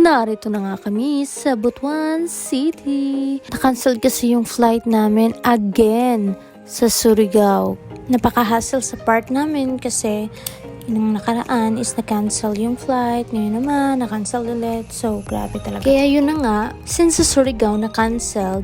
Narito na nga kami sa Butuan City. Na-cancel kasi yung flight namin again sa Surigao. Napaka-hassle sa part namin kasi yung nakaraan is na-cancel yung flight. Ngayon naman, na-cancel ulit. So, grabe talaga. Kaya yun na nga, since sa Surigao na-cancelled,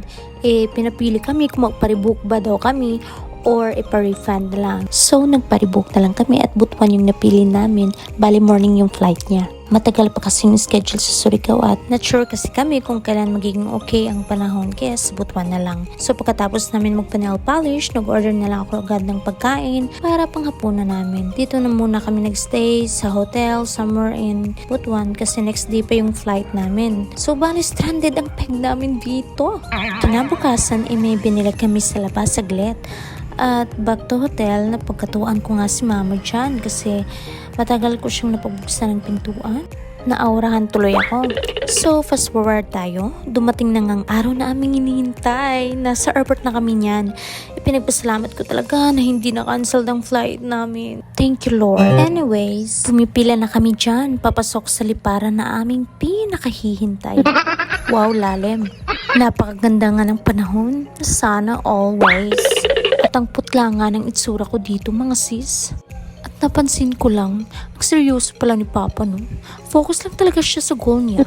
pinapili kami kung magpa-rebook ba daw kami or ipa-refund lang. So, nagpa-rebook na lang kami at Butuan yung napili namin. Bali, morning yung flight niya. Matagal pa kasi yung schedule sa Surigao at not sure kasi kami kung kailan magiging okay ang panahon kaya sa Butuan na lang. So pagkatapos namin magpa-nail polish, nag-order na lang ako agad ng pagkain para panghapunan namin. Dito na muna kami nagstay sa hotel somewhere in Butuan kasi next day pa yung flight namin. So bali stranded ang peg namin dito. Kinabukasan may binili kami sa labas saglit. At back to hotel, napagkatuan ko nga si mama dyan kasi matagal ko siyang napagbuksan ng pintuan. Naaurahan tuloy ako. So, fast forward tayo. Dumating na ngang araw na aming hinihintay. Nasa airport na kami niyan. Ipinagpasalamat ko talaga na hindi na-cancel ang flight namin. Thank you, Lord. Anyways, pumipila na kami dyan. Papasok sa liparan na aming pinakahihintay. Wow, lalim. Napakaganda nga ng panahon. Sana always. At ang putla nga ng itsura ko dito, mga sis. At napansin ko lang, ang seryoso pala ni Papa, no? Focus lang talaga siya sa goal niya.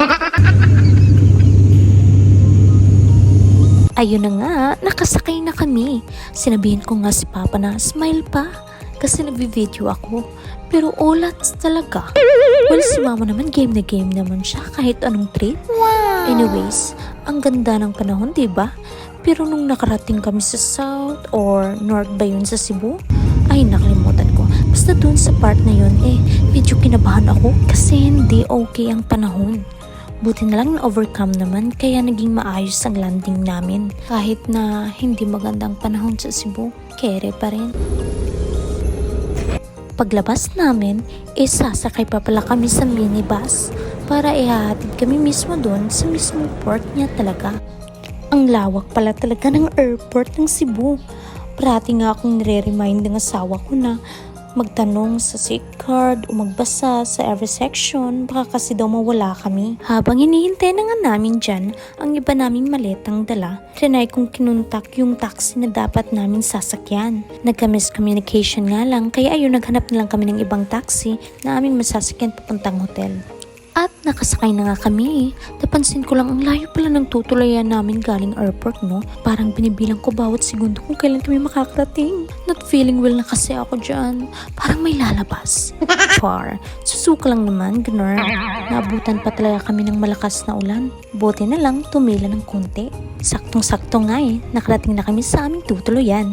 Ayun na nga, nakasakay na kami. Sinabihin ko nga si Papa na smile pa kasi nagvi-video ako. Pero olats talaga. Well, si Mama naman game na game naman siya kahit anong trip. Wow! Anyways, ang ganda ng panahon, diba? Pero nung nakarating kami sa South or North ba yun sa Cebu, ay nakalimutan ko. Basta dun sa part na yun, medyo kinabahan ako kasi hindi okay ang panahon. Buti na lang na-overcome naman kaya naging maayos ang landing namin. Kahit na hindi magandang panahon sa Cebu, kere pa rin. Paglabas namin, sasakay pa pala kami sa minibus para ihahatid kami mismo dun sa mismong port niya talaga. Ang lawak pala talaga ng airport ng Cebu. Parati nga akong nire-remind ng asawa ko na magtanong sa SIM card o magbasa sa every section baka kasi daw mawala kami. Habang hinihintay na nga namin dyan ang iba naming maletang dala, trinay kong kinuntak yung taxi na dapat namin sasakyan. Nagka-miscommunication nga lang kaya ayun naghanap na lang kami ng ibang taxi na aming masasakyan papuntang hotel. At nakasakay na nga kami. Napansin ko lang ang layo pala ng tutulayan namin galing airport, no? Parang binibilang ko bawat segundo kung kailan kami makakarating. Not feeling well na kasi ako dyan. Parang may lalabas. Char. Susuka lang naman, ganun. Naabutan pa talaga kami ng malakas na ulan. Buti na lang tumila ng konti. Saktong-sakto nga nakarating na kami sa aming tutuluyan.